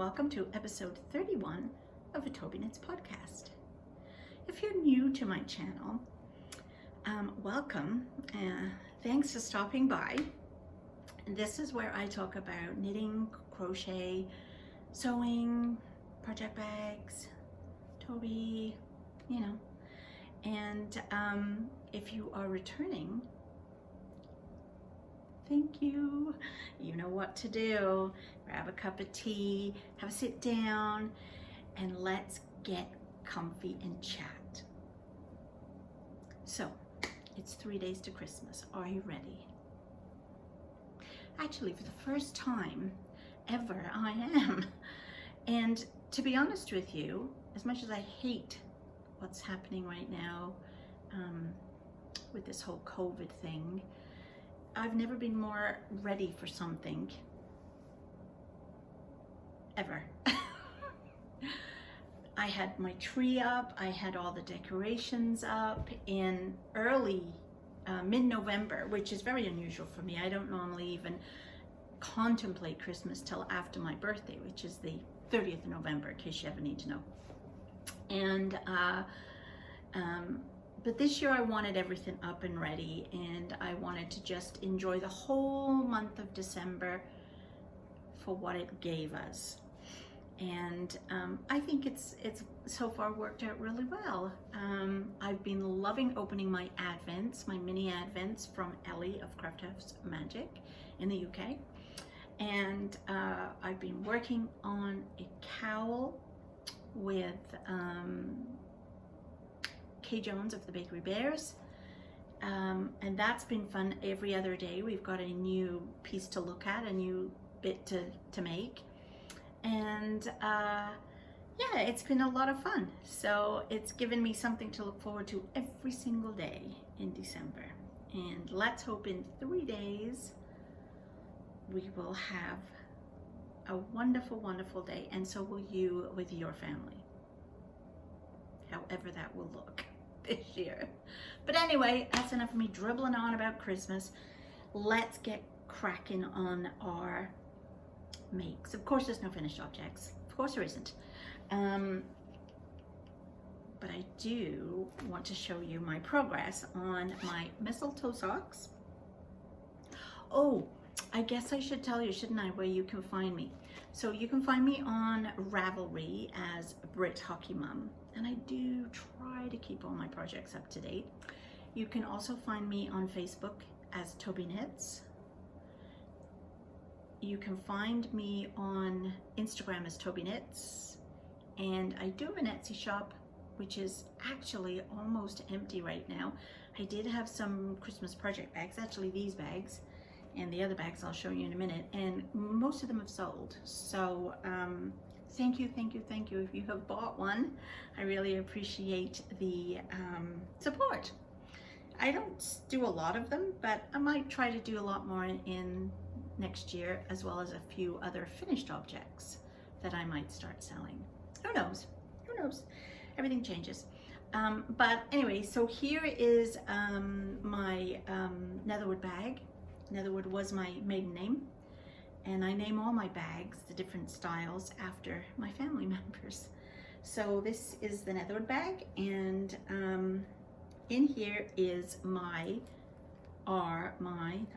welcome to episode 31 of the Tobyknits podcast. If you're new to my channel, welcome. Thanks for stopping by. This is where I talk about knitting, crochet, sewing, project bags, Toby, and if you are returning, thank you. You know what to do. Grab a cup of tea, have a sit down, and let's get comfy and chat. So, it's 3 days to Christmas. Are you ready? Actually, for the first time ever, I am. And to be honest with you, as much as I hate what's happening right now with this whole COVID thing, I've never been more ready for something, ever. I had my tree up, I had all the decorations up in early, mid-November, which is very unusual for me. I don't normally even contemplate Christmas till after my birthday, which is the 30th of November, in case you ever need to know. And but this year I wanted everything up and ready, and I wanted to just enjoy the whole month of December for what it gave us. And I think it's so far worked out really well. I've been loving opening my advents, my mini advents from Ellie of Craft House Magic in the UK. And I've been working on a cowl with Kay Jones of the Bakery Bears, and that's been fun. Every other day we've got a new piece to look at, a new bit to make, and yeah, it's been a lot of fun. So it's given me something to look forward to every single day in December, and let's hope in 3 days we will have a wonderful, wonderful day, and so will you with your family, however that will look this year. But anyway, that's enough of me dribbling on about Christmas. Let's get cracking on our makes. Of course there's no finished objects, of course there isn't, but I do want to show you my progress on my mistletoe socks. Oh, I guess I should tell you, shouldn't I, where you can find me. So you can find me on Ravelry as Brit Hockey Mum, and I do try to keep all my projects up to date. You can also find me on Facebook as Tobyknits. You can find me on Instagram as Tobyknits, and I do have an Etsy shop, which is actually almost empty right now. I did have some Christmas project bags, actually these bags, and the other bags I'll show you in a minute, and most of them have sold. So thank you if you have bought one. I really appreciate the support. I don't do a lot of them, but I might try to do a lot more in next year, as well as a few other finished objects that I might start selling. Who knows? Who knows? Everything changes. But anyway, so here is my Netherwood bag. Netherwood was my maiden name, and I name all my bags, the different styles, after my family members. So this is the Netherwood bag, and in here is that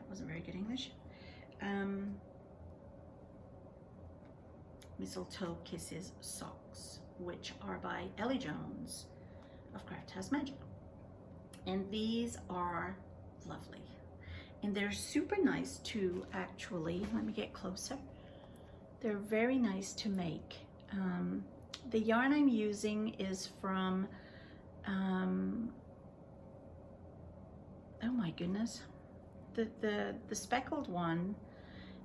wasn't very good English, Mistletoe Kisses socks, which are by Ellie Jones of Craft House Magic. And these are lovely. And they're super nice to actually, let me get closer. They're very nice to make. The yarn I'm using is from, oh my goodness. The speckled one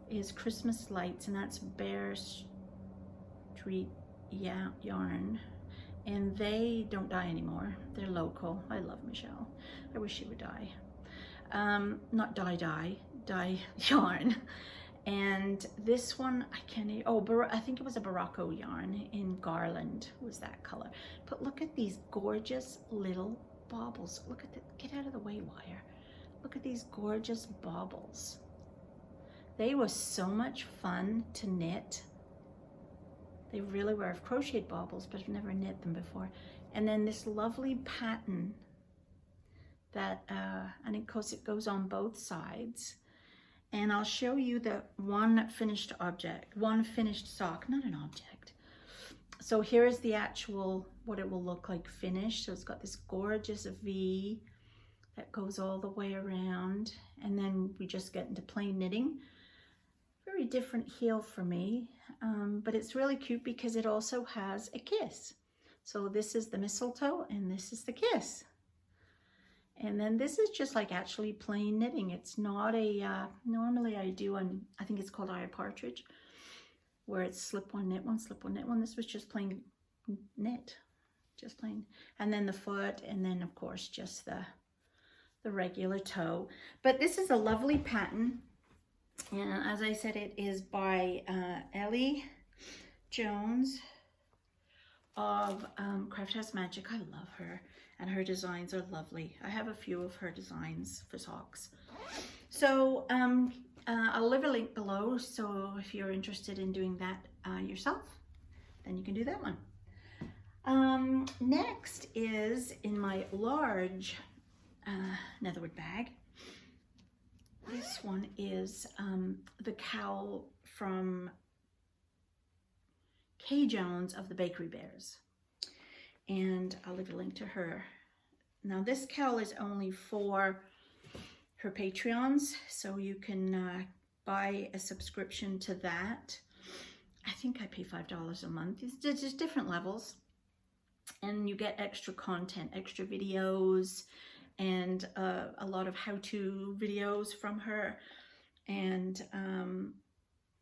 is Christmas Lights, and that's Bear Street yarn. And they don't dye anymore. They're local. I love Michelle. I wish she would dye. Not dye yarn. And this one, I think it was a Barocco yarn in Garland was that color. But look at these gorgeous little baubles. Look at get out of the way, wire. Look at these gorgeous baubles. They were so much fun to knit. They really were. I've crocheted baubles, but I've never knit them before. And then this lovely pattern that, and of course it goes on both sides. And I'll show you the one finished object, one finished sock, not an object. So here is the actual, what it will look like finished. So it's got this gorgeous V that goes all the way around. And then we just get into plain knitting. Very different heel for me, but it's really cute because it also has a kiss. So this is the mistletoe and this is the kiss. And then this is just like actually plain knitting. It's not a, normally I do, I think it's called eye partridge, where it's slip one, knit one, slip one, knit one. This was just plain knit, just plain. And then the foot, and then of course just the regular toe. But this is a lovely pattern. And as I said, it is by Ellie Jones of Craft House Magic. I love her. And her designs are lovely. I have a few of her designs for socks. So I'll leave a link below. So if you're interested in doing that yourself, then you can do that one. Next is in my large netherwood bag. This one is the Cowl from Kay Jones of the Bakery Bears. And I'll leave a link to her. Now this cowl is only for her Patreons, so you can buy a subscription to that. I think I pay $5 a month. It's just different levels. And you get extra content, extra videos, and a lot of how-to videos from her, and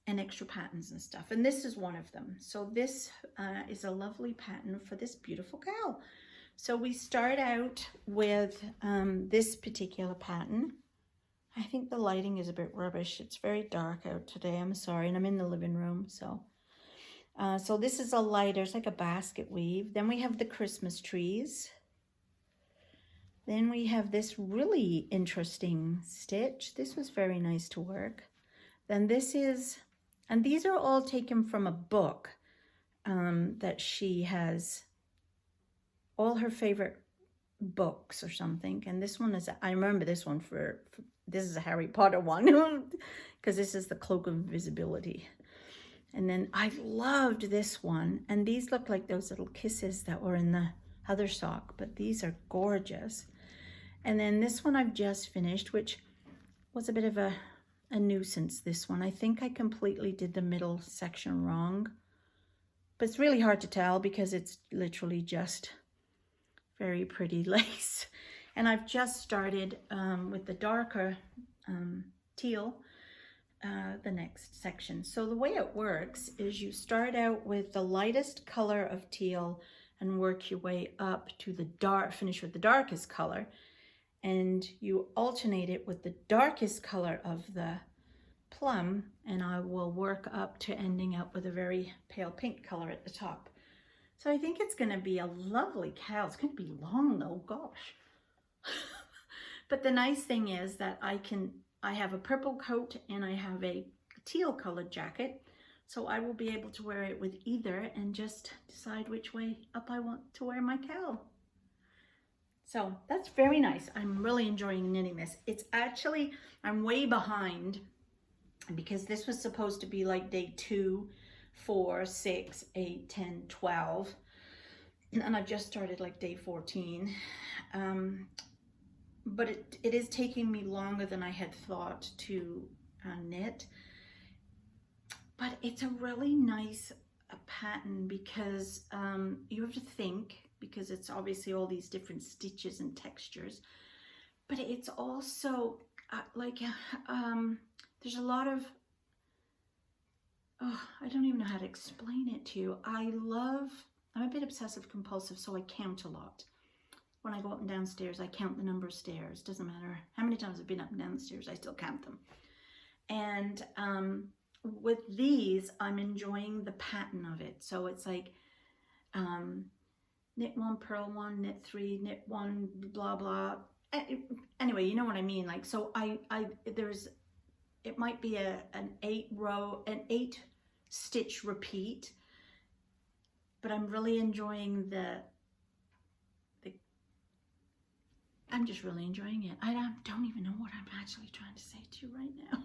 extra patterns and stuff. And this is one of them. So this is a lovely pattern for this beautiful cowl. So we start out with this particular pattern. I think the lighting is a bit rubbish. It's very dark out today. I'm sorry, and I'm in the living room. So this is a lighter, it's like a basket weave. Then we have the Christmas trees. Then we have this really interesting stitch. This was very nice to work. Then this is, and these are all taken from a book that she has, all her favorite books or something. And this one is, I remember this one for this is a Harry Potter one, because this is the Cloak of Invisibility. And then I loved this one. And these look like those little kisses that were in the other sock, but these are gorgeous. And then this one I've just finished, which was a bit of a nuisance, this one. I think I completely did the middle section wrong. But it's really hard to tell because it's literally just very pretty lace. And I've just started with the darker teal, the next section. So the way it works is you start out with the lightest color of teal and work your way up to the dark, finish with the darkest color. And you alternate it with the darkest color of the plum, and I will work up to ending up with a very pale pink color at the top. So I think it's going to be a lovely cowl. It's going to be long though, gosh. But the nice thing is that I have a purple coat and I have a teal colored jacket, so I will be able to wear it with either and just decide which way up I want to wear my cowl. So that's very nice. I'm really enjoying knitting this. It's actually, I'm way behind because this was supposed to be like day 2, 4, 6, 8, 10, 12. And I've just started like day 14. But it is taking me longer than I had thought to knit. But it's a really nice pattern because you have to think, because it's obviously all these different stitches and textures, but it's also there's a lot of, I don't even know how to explain it to you. I'm a bit obsessive compulsive, so I count a lot. When I go up and downstairs, I count the number of stairs. Doesn't matter how many times I've been up and down the stairs, I still count them. And with these, I'm enjoying the pattern of it. So it's like, knit 1, purl 1, knit 3, knit 1, blah, blah. Anyway, you know what I mean? Like, so it might be an 8 stitch repeat, but I'm really enjoying I'm just really enjoying it. I don't even know what I'm actually trying to say to you right now.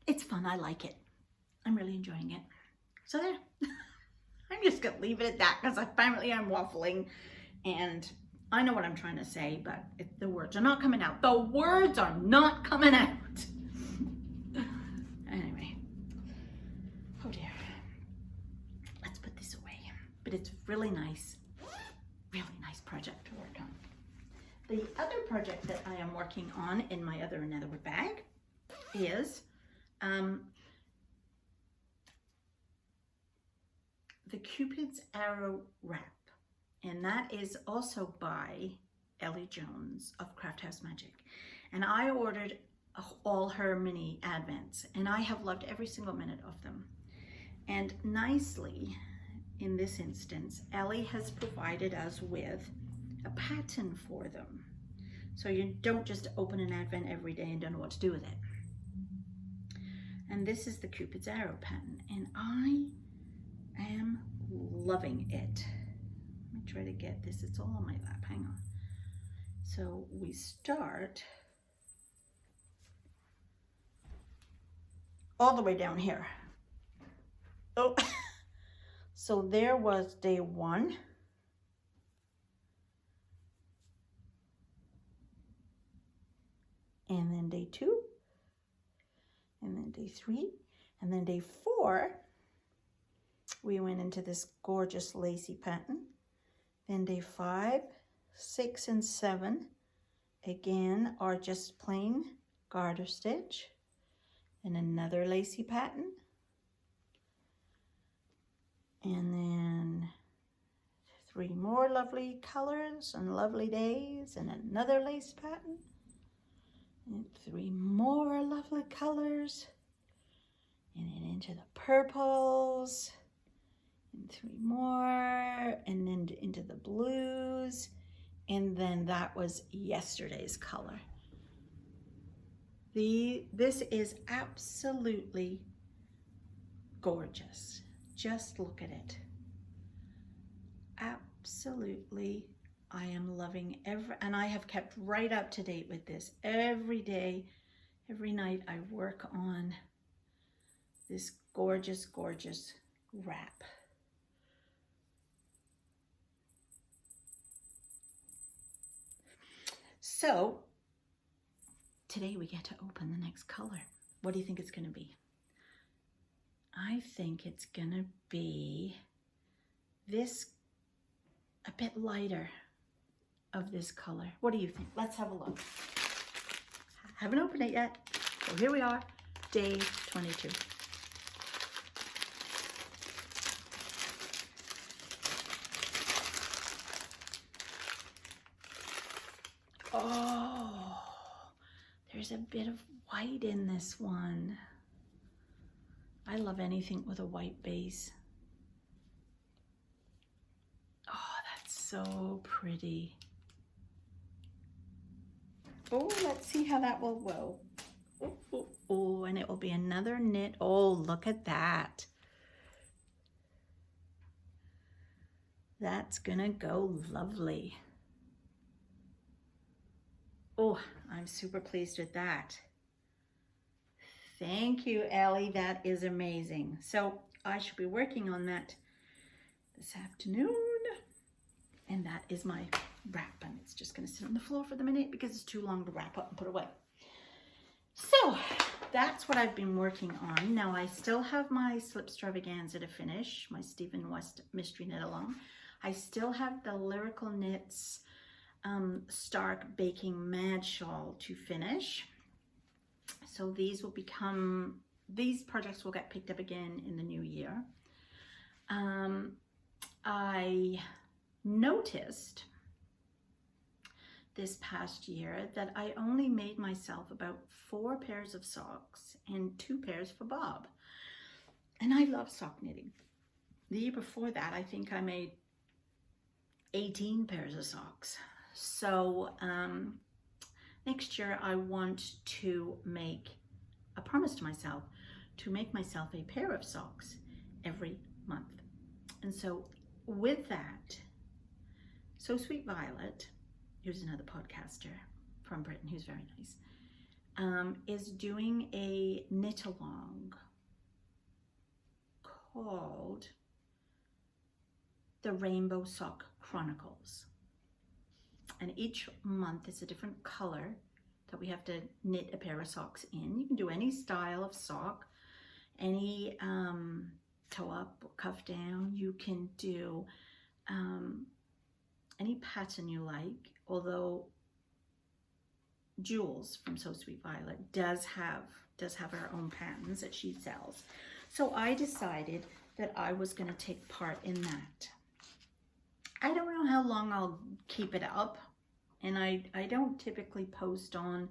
It's fun. I like it. I'm really enjoying it. So there. I'm just going to leave it at that because apparently I'm waffling and I know what I'm trying to say, but the words are not coming out. The words are not coming out. Anyway. Oh dear. Let's put this away. But it's really nice project to work on. The other project that I am working on in my other netherwood bag is the Cupid's Arrow Wrap, and that is also by Ellie Jones of Craft House Magic. And I ordered all her mini advents, and I have loved every single minute of them. And nicely, in this instance, Ellie has provided us with a pattern for them. So you don't just open an advent every day and don't know what to do with it. And this is the Cupid's Arrow pattern, and I am loving it. Let me try to get this. It's all on my lap. Hang on. So we start all the way down here. Oh, so there was day 1. And then day 2. And then day 3. And then day 4, we went into this gorgeous lacy pattern. Then day 5, 6, and 7, again, are just plain garter stitch. And another lacy pattern. And then 3 more lovely colors and lovely days, and another lace pattern. And 3 more lovely colors. And then into the purples. And 3 more. And then into the blues. And then that was yesterday's color. This is absolutely gorgeous. Just look at it. Absolutely, I am loving and I have kept right up to date with this. Every day, every night I work on this gorgeous, gorgeous wrap. So, today we get to open the next color. What do you think it's going to be? I think it's going to be this, a bit lighter of this color. What do you think? Let's have a look. Haven't opened it yet. So here we are, day 22. Oh, there's a bit of white in this one. I love anything with a white base. Oh, that's so pretty. Oh, let's see how that will go. Oh, oh, oh, and it will be another knit. Oh, look at that. That's gonna go lovely. Oh, I'm super pleased with that. Thank you, Ellie. That is amazing. So I should be working on that this afternoon. And that is my wrap. And it's just going to sit on the floor for the minute because it's too long to wrap up and put away. So that's what I've been working on. Now I still have my slip stravaganza to finish, my Stephen West mystery knit along. I still have the Lyrical Knits Stark Baking Mad Shawl to finish. So these projects will get picked up again in the new year. I noticed this past year that I only made myself about 4 pairs of socks and 2 pairs for Bob. And I love sock knitting. The year before that, I think I made 18 pairs of socks. So next year I want to make a promise to myself to make myself a pair of socks every month. And so with that, So Sweet Violet, who's another podcaster from Britain who's very nice, is doing a knit along called the Rainbow Sock Chronicles. And each month is a different color that we have to knit a pair of socks in. You can do any style of sock, any toe up or cuff down. You can do any pattern you like, although Jules from So Sweet Violet does have her own patterns that she sells. So I decided that I was going to take part in that. I don't know how long I'll keep it up, and I don't typically post on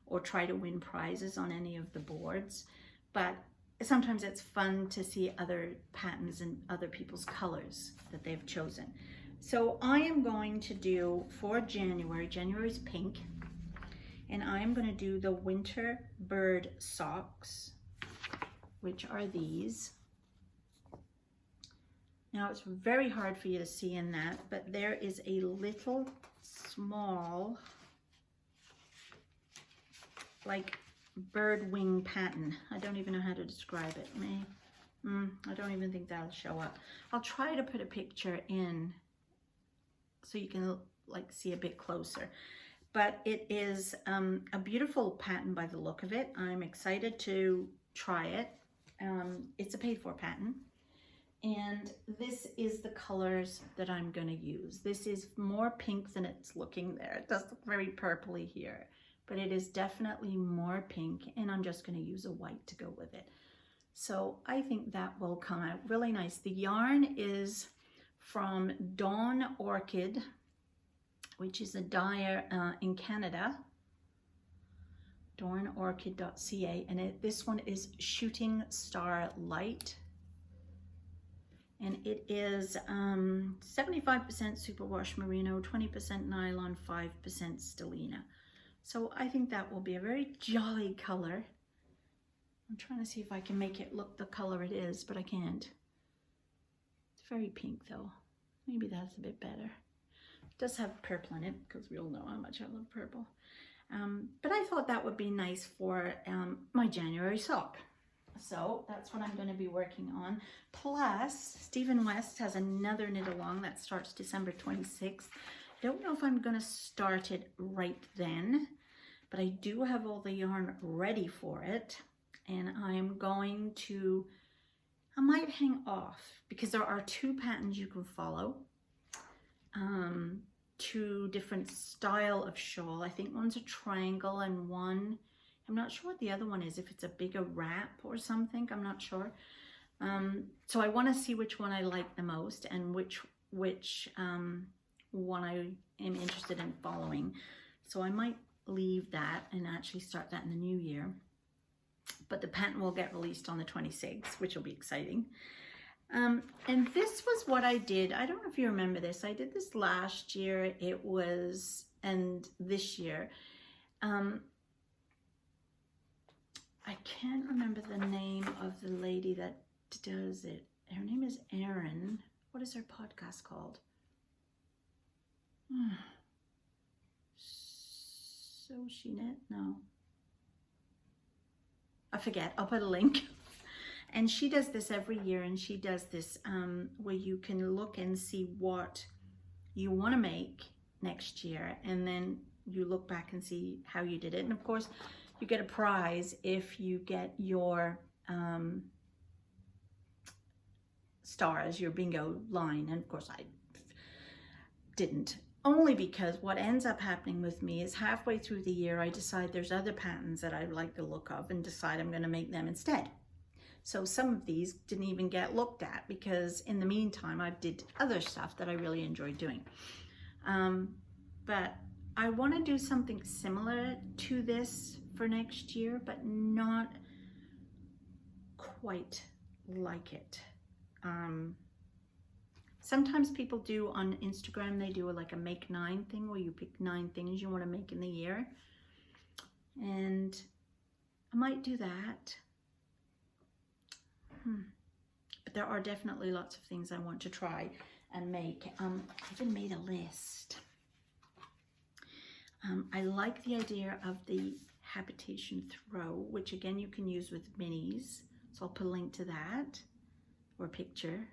or try to win prizes on any of the boards, but sometimes it's fun to see other patterns and other people's colors that they've chosen. So I am going to do, for January's pink, and I'm going to do the winter bird socks, which are these. Now it's very hard for you to see in that, but there is a little small, like bird wing pattern. I don't even know how to describe it. I don't even think that'll show up. I'll try to put a picture in so you can like see a bit closer. But it is a beautiful pattern by the look of it. I'm excited to try it. It's a paid-for pattern. And this is the colors that I'm going to use. This is more pink than it's looking there. It does look very purpley here, but it is definitely more pink, and I'm just going to use a white to go with it. So I think that will come out really nice. The yarn is from Dawn Orchid, which is a dyer in Canada, dawnorchid.ca, and this one is Shooting Star Light. And it is 75% superwash merino, 20% nylon, 5% stellina. So I think that will be a very jolly color. I'm trying to see if I can make it look the color it is, but I can't. It's very pink though. Maybe that's a bit better. It does have purple in it because we all know how much I love purple. But I thought that would be nice for my January sock. So that's what I'm going to be working on. Plus, Stephen West has another knit along that starts December 26th. I don't know if I'm going to start it right then, but I do have all the yarn ready for it. And I'm going to, I might hang off because there are two patterns you can follow. Two different style of shawl. I think one's a triangle and one, I'm not sure what the other one is, if it's a bigger wrap or something, I'm not sure. So I want to see which one I like the most and which one I am interested in following. So I might leave that and actually start that in the new year. But the pattern will get released on the 26th, which will be exciting. And this was what I did. I don't know if you remember this. I did this last year. It was, and this year. I can't remember the name of the lady that does it. Her name is Erin. What is her podcast called? So She Knit? No. I forget. I'll put a link. And she does this every year, and she does this where you can look and see what you want to make next year, and then you look back and see how you did it. And of course, you get a prize if you get your stars, your bingo line. And of course I didn't, only because what ends up happening with me is halfway through the year I decide there's other patterns that I like the look of and decide I'm going to make them instead. So some of these didn't even get looked at because in the meantime I did other stuff that I really enjoyed doing. But I want to do something similar to this for next year, but not quite like it. Sometimes people do on Instagram, they do like a make 9 thing where you pick 9 things you want to make in the year. And I might do that. But there are definitely lots of things I want to try and make. I even made a list. I like the idea of the habitation throw, which again you can use with minis. So I'll put a link to that, or a picture.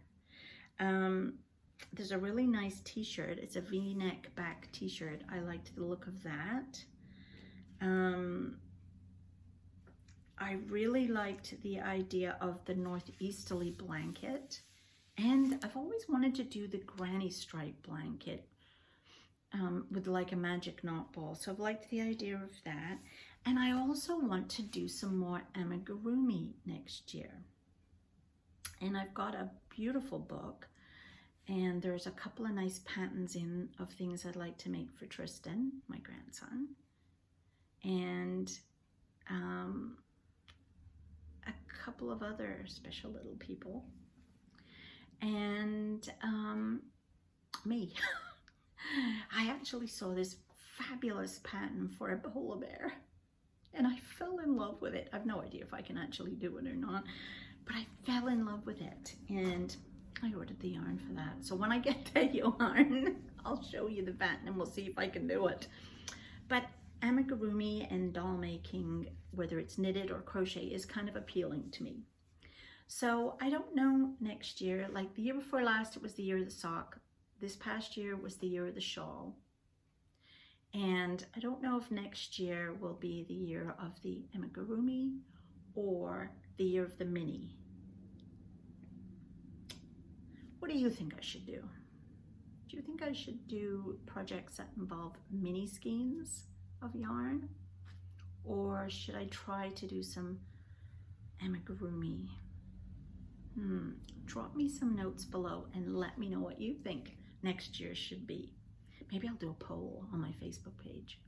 There's a really nice t-shirt. It's a V-neck back t-shirt. I liked the look of that. I really liked the idea of the northeasterly blanket. And I've always wanted to do the granny stripe blanket with like a magic knot ball. So I've liked the idea of that. And I also want to do some more amigurumi next year. And I've got a beautiful book. And there's a couple of nice patterns in of things I'd like to make for Tristan, my grandson. And a couple of other special little people. And me. I actually saw this fabulous pattern for a polar bear. And I fell in love with it. I have no idea if I can actually do it or not. But I fell in love with it. And I ordered the yarn for that. So when I get the yarn, I'll show you the pattern and we'll see if I can do it. But amigurumi and doll making, whether it's knitted or crochet, is kind of appealing to me. So I don't know next year, like the year before last, it was the year of the sock. This past year was the year of the shawl. And I don't know if next year will be the year of the amigurumi or the year of the mini. What do you think I should do? Do you think I should do projects that involve mini skeins of yarn? Or should I try to do some amigurumi? Drop me some notes below and let me know what you think next year should be. Maybe I'll do a poll on my Facebook page.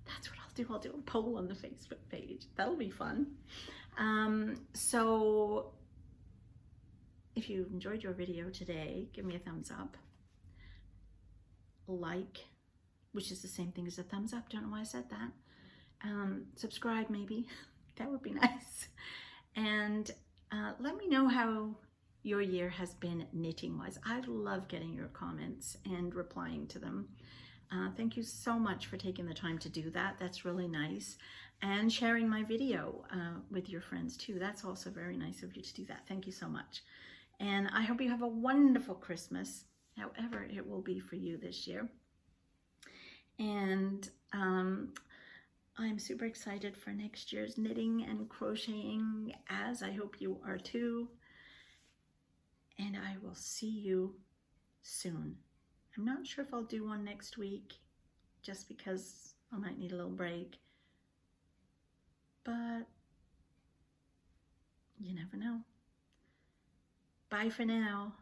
That's what I'll do. I'll do a poll on the Facebook page. That'll be fun. So if you enjoyed your video today, give me a thumbs up. Like, which is the same thing as a thumbs up. Don't know why I said that. Subscribe maybe. That would be nice. And let me know how your year has been knitting wise. I love getting your comments and replying to them. Thank you so much for taking the time to do that. That's really nice. And sharing my video with your friends too. That's also very nice of you to do that. Thank you so much. And I hope you have a wonderful Christmas, however it will be for you this year. And I'm super excited for next year's knitting and crocheting, as I hope you are too. And I will see you soon. I'm not sure if I'll do one next week, just because I might need a little break. But you never know. Bye for now.